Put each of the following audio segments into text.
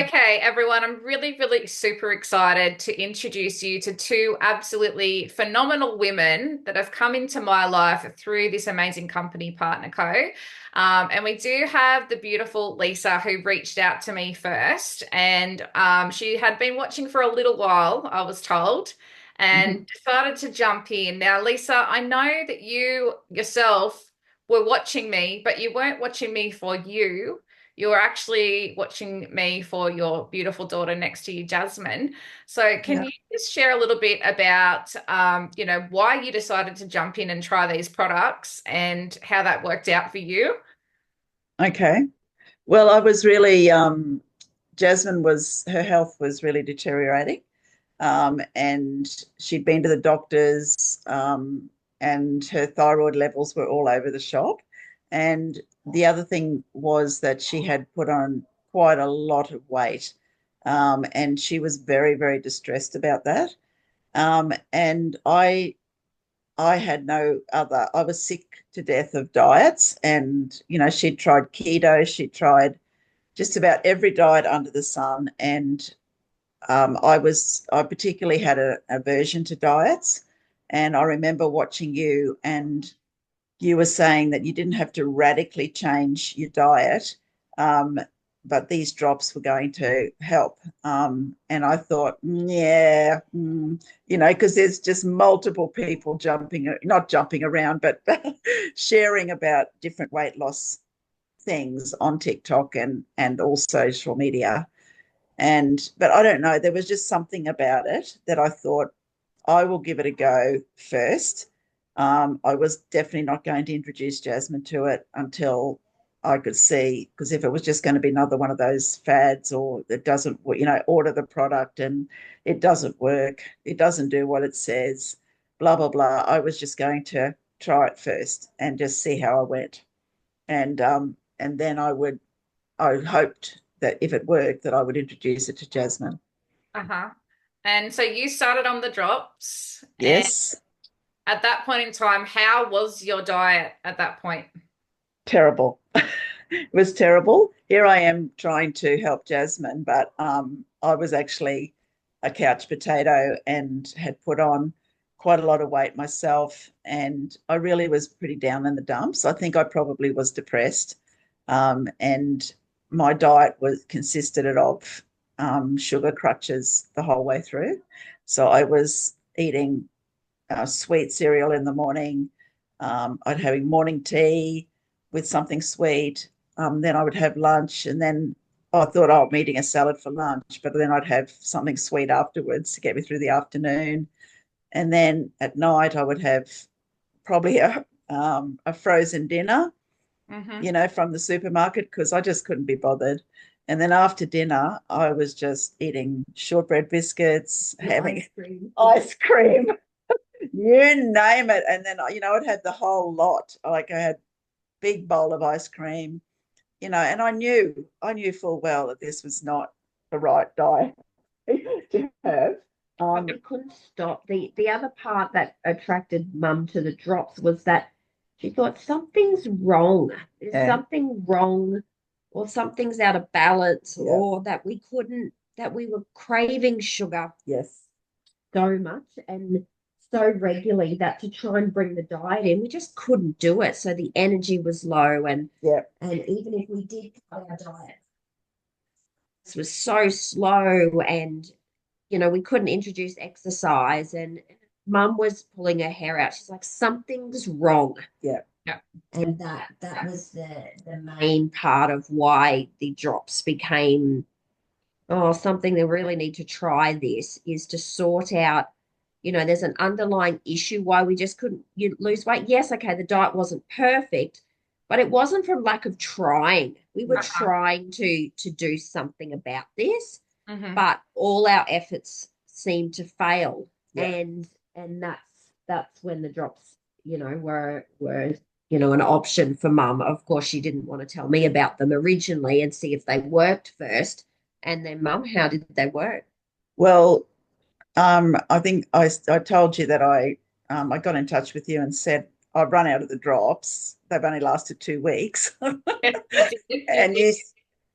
Okay, everyone, I'm really, really super excited to introduce you to two absolutely phenomenal women that have come into my life through this amazing company, Partner Co. And we do have the beautiful Lisa who reached out to me first, and she had been watching for a little while, I was told, and Mhm. decided to jump in. Now, Lisa, I know that you yourself were watching me, but you weren't watching me for you. You're actually watching me for your beautiful daughter next to you, Jasmine. So can Yeah. you just share a little bit about, why you decided to jump in and try these products and how that worked out for you? Okay. Well, I was really, Jasmine was, her health was really deteriorating. And she'd been to the doctors, and her thyroid levels were all over the shop. And the other thing was that she had put on quite a lot of weight. And she was very, very distressed about that. And I had no other. I was sick to death of diets, and she'd tried keto, she tried just about every diet under the sun, and I particularly had a aversion to diets, and I remember watching you, and you were saying that you didn't have to radically change your diet, um, but these drops were going to help. And I thought, yeah, because there's just multiple people not jumping around, but sharing about different weight loss things on TikTok and all social media. But I don't know, there was just something about it that I thought I will give it a go first. I was definitely not going to introduce Jasmine to it until I could see, because if it was just going to be another one of those fads, or it doesn't, order the product and it doesn't work, it doesn't do what it says, blah, blah, blah. I was just going to try it first and just see how I went. And then I hoped that if it worked, that I would introduce it to Jasmine. Uh-huh. And so you started on the drops, and Yes, at that point in time, how was your diet at that point? terrible. It was terrible. Here I am trying to help Jasmine, but I was actually a couch potato and had put on quite a lot of weight myself. And I really was pretty down in the dumps. I think I probably was depressed. And my diet was consisted of sugar crutches the whole way through. So I was eating sweet cereal in the morning. I'd having morning tea with something sweet. Then I would have lunch, and then I thought, oh, I'm eating a salad for lunch, but then I'd have something sweet afterwards to get me through the afternoon. And then at night, I would have probably a frozen dinner, Mm-hmm. from the supermarket, because I just couldn't be bothered. And then after dinner, I was just eating shortbread biscuits, The having ice cream. ice cream, you name it. And then, I'd had the whole lot. Like I had big bowl of ice cream, and I knew full well that this was not the right diet to have. But we couldn't stop. The other part that attracted Mum to the drops was that she thought something's wrong. There's Yeah, something wrong, or something's out of balance, yeah, or that we were craving sugar yes, so much and so regularly that to try and bring the diet in, we just couldn't do it. So the energy was low, yeah. and even if we did cut our diet, it was so slow, and we couldn't introduce exercise, and Mum was pulling her hair out. She's like, something's wrong. Yeah. Yeah. And that was the main part of why the drops became, oh, something they really need to try this, is to sort out, there's an underlying issue why we just couldn't lose weight. Yes, okay, the diet wasn't perfect, but it wasn't from lack of trying. We were Uh-huh. trying to do something about this, Mm-hmm. but all our efforts seem to fail, Yeah. and that's when the drops, were an option for Mum. Of course, she didn't want to tell me about them originally and see if they worked first, and then, Mum, how did they work? Well, I think I told you that I got in touch with you and said I've run out of the drops. They've only lasted 2 weeks, Yes, you did. You and did.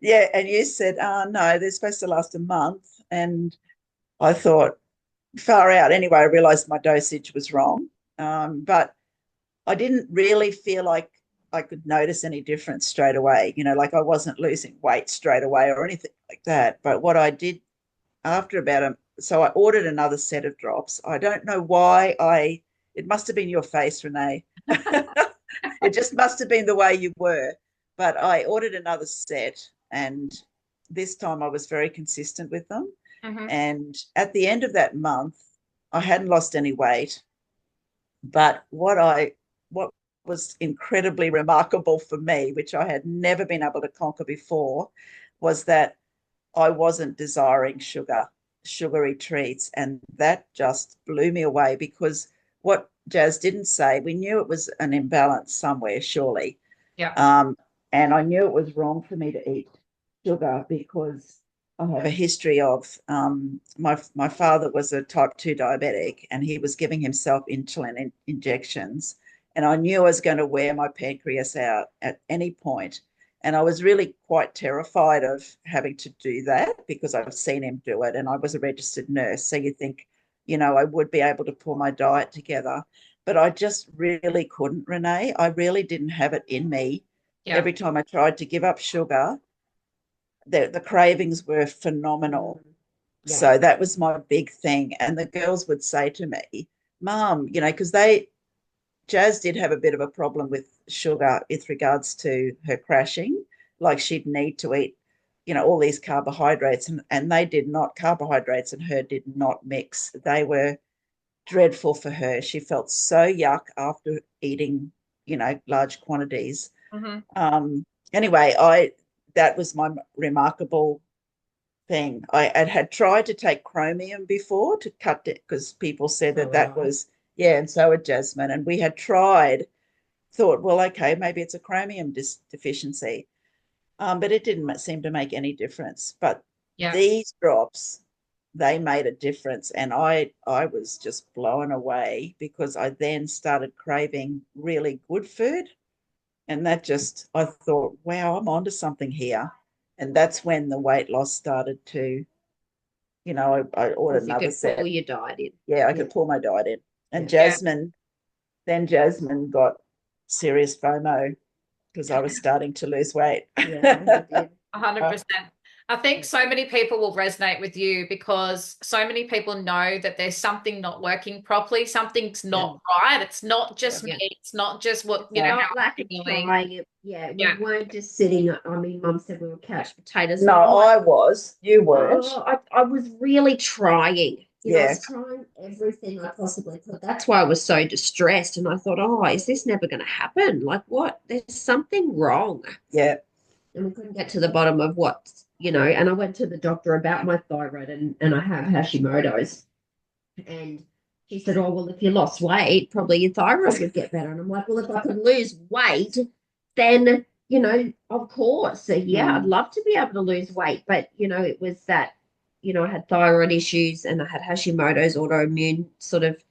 yeah, and you said, oh, no, they're supposed to last a month. And I thought, far out. Anyway, I realized my dosage was wrong. But I didn't really feel like I could notice any difference straight away. Like I wasn't losing weight straight away or anything like that. But what I did after so I ordered another set of drops. I don't know why it must have been your face, Renee. It just must have been the way you were. But I ordered another set, and this time I was very consistent with them. Hmm. And at the end of that month, I hadn't lost any weight. But what was incredibly remarkable for me, which I had never been able to conquer before, was that I wasn't desiring sugary treats. And that just blew me away because what Jazz didn't say, we knew it was an imbalance somewhere, surely. Yeah. Um, and I knew it was wrong for me to eat sugar because I have a history of my father was a type 2 diabetic and he was giving himself insulin injections. And I knew I was going to wear my pancreas out at any point. And I was really quite terrified of having to do that because I've seen him do it. And I was a registered nurse. So you think, I would be able to pull my diet together. But I just really couldn't, Renee. I really didn't have it in me. Yeah. Every time I tried to give up sugar, the cravings were phenomenal. Yeah. So that was my big thing. And the girls would say to me, Mom, because Jazz did have a bit of a problem with sugar with regards to her crashing. Like she'd need to eat, all these carbohydrates, and they did not, carbohydrates and her did not mix. They were dreadful for her. She felt so yuck after eating, large quantities. Hmm. Anyway, that was my remarkable thing. I had tried to take chromium before to cut it because people said So that was, yeah, and so had Jasmine. And we had tried, thought, well, okay, maybe it's a chromium deficiency. But it didn't seem to make any difference. But Yeah. these drops, they made a difference. And I was just blown away because I then started craving really good food. And that just, I thought, wow, I'm onto something here. And that's when the weight loss started to, I ordered because you another could pull set. your diet in. Yeah, I Yeah. could pull my diet in. And Yeah. Yeah. Jasmine got serious FOMO because I was starting to lose weight. Yeah, you did. 100%. I think so many people will resonate with you because so many people know that there's something not working properly. Something's Yeah, not right. It's not just Yeah. me. It's not just what, It's how not lack I'm of feeling. trying it. Yeah, we Yeah. weren't just sitting. I mean, Mum said we were couch potatoes, no, but I'm like, I was. You weren't. oh, I was really trying. I Yeah, was trying everything I possibly could. That's why I was so distressed. And I thought, oh, is this never going to happen? Like, what? There's something wrong. yeah. And we couldn't get to the bottom of and I went to the doctor about my thyroid and I have Hashimoto's. And she said, oh, well, if you lost weight, probably your thyroid would get better. And I'm like, well, if I could lose weight, then, of course, so, yeah, I'd love to be able to lose weight. But, it was that, I had thyroid issues and I had Hashimoto's autoimmune sort of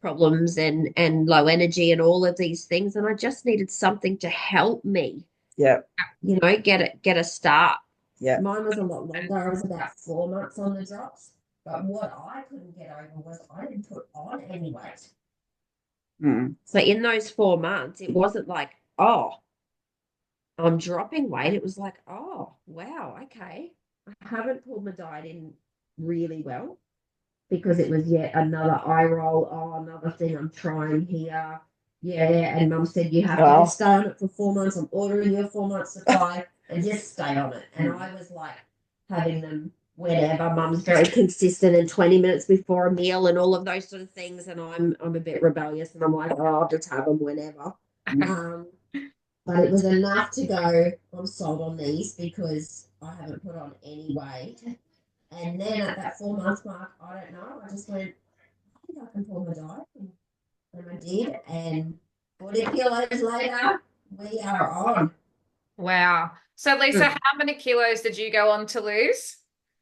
problems and low energy and all of these things. And I just needed something to help me, Yeah, get a start. yeah. Mine was a lot longer. I was about 4 months on the drops. But what I couldn't get over was I didn't put on any weight. Mm. So in those 4 months, it wasn't like, oh, I'm dropping weight. It was like, oh, wow, okay. I haven't pulled my diet in really well because it was yet another eye roll. Oh, another thing I'm trying here. Yeah. And Mum said, you have to Well, just stay on it for 4 months. I'm ordering you a 4 month supply and just stay on it. And I was like having them whenever. Mum's very consistent and 20 minutes before a meal and all of those sort of things. And I'm a bit rebellious and I'm like, oh, I'll just have them whenever. Um, but it was enough to go, I'm sold on these because I haven't put on any weight. And then at that 4 month mark, I don't know, I just went, I think I can pull my diet. And I did. And 40 kilos later, we are on. Wow. So, Lisa, how many kilos did you go on to lose?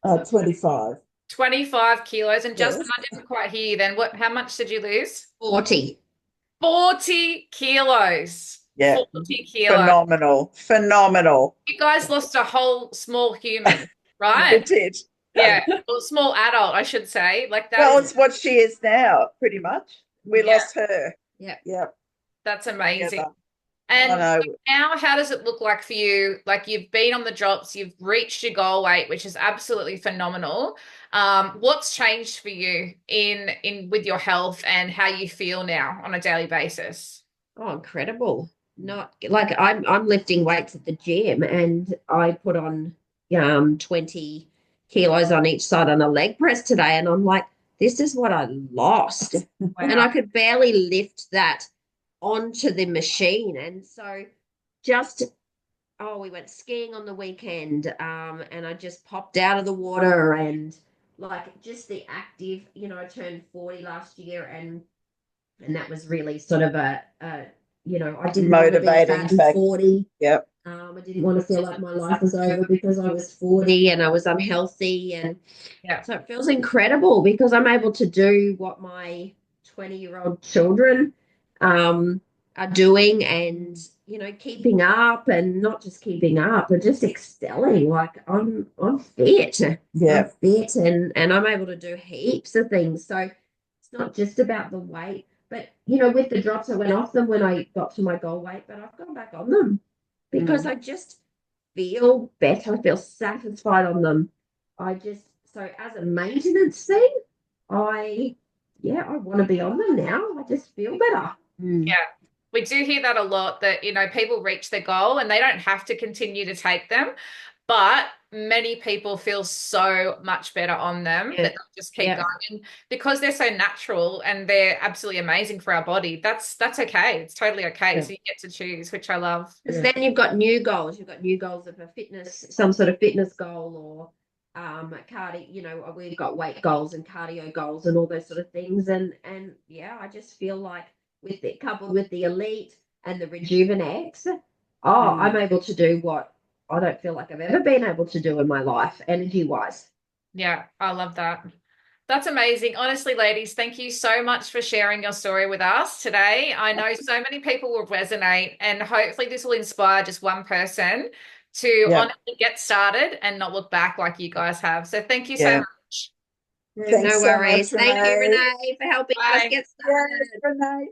25. 25 kilos. And Justin, Yes. I didn't quite hear you then. How much did you lose? 40. 40 kilos. Yeah. 40 kilos. Phenomenal. Phenomenal. You guys lost a whole small human, Yeah. We right? did. Yeah, or small adult, I should say. Like that Well, is, it's what she is now, pretty much. We yeah, lost her. Yeah. Yep. that's amazing. Together. I And know. now, how does it look like for you? Like you've been on the drops, you've reached your goal weight, which is absolutely phenomenal. What's changed for you in with your health and how you feel now on a daily basis? Oh, incredible. Not like I'm lifting weights at the gym and I put on 20 kilos on each side on a leg press today and I'm like, this is what I lost. And Wow. I could barely lift that onto the machine. And so just we went skiing on the weekend, and I just popped out of the water and like just the active, I turned 40 last year and that was really sort of I didn't want to be Motivating fat and fact. 40. Yep. I didn't want to feel like my life was over because I was 40 and I was unhealthy. And Yeah. so it feels incredible because I'm able to do what my 20-year-old children are doing and, keeping up and not just keeping up, but just excelling. Like I'm fit. I'm Yeah. fit and I'm able to do heaps of things. So it's not just about the weight. But with the drops, I went off them when I got to my goal weight, but I've gone back on them because I just feel better. I feel satisfied on them. So as a maintenance thing, I want to be on them now. I just feel better. Yeah. We do hear that a lot that, people reach their goal and they don't have to continue to take them, but many people feel so much better on them that Yeah, they'll just keep yeah, going because they're so natural and they're absolutely amazing for our body. That's okay. It's totally okay. yeah. So you get to choose, which I love. Because then you've got new goals. You've got new goals of a fitness, some sort of fitness goal or cardio. We've got weight goals and cardio goals and all those sort of things. And yeah, I just feel like with it coupled with the elite and the rejuvenex, I'm able to do what I don't feel like I've ever been able to do in my life, energy wise. Yeah, I love that. That's amazing. Honestly, ladies, thank you so much for sharing your story with us today. I know so many people will resonate, and hopefully, this will inspire just one person to Yep. honestly get started and not look back like you guys have. So, thank you so Yeah. much. No Thanks so much, worries. Thank you, Renee. Renee, for helping us Bye. get Yes, started. Renee.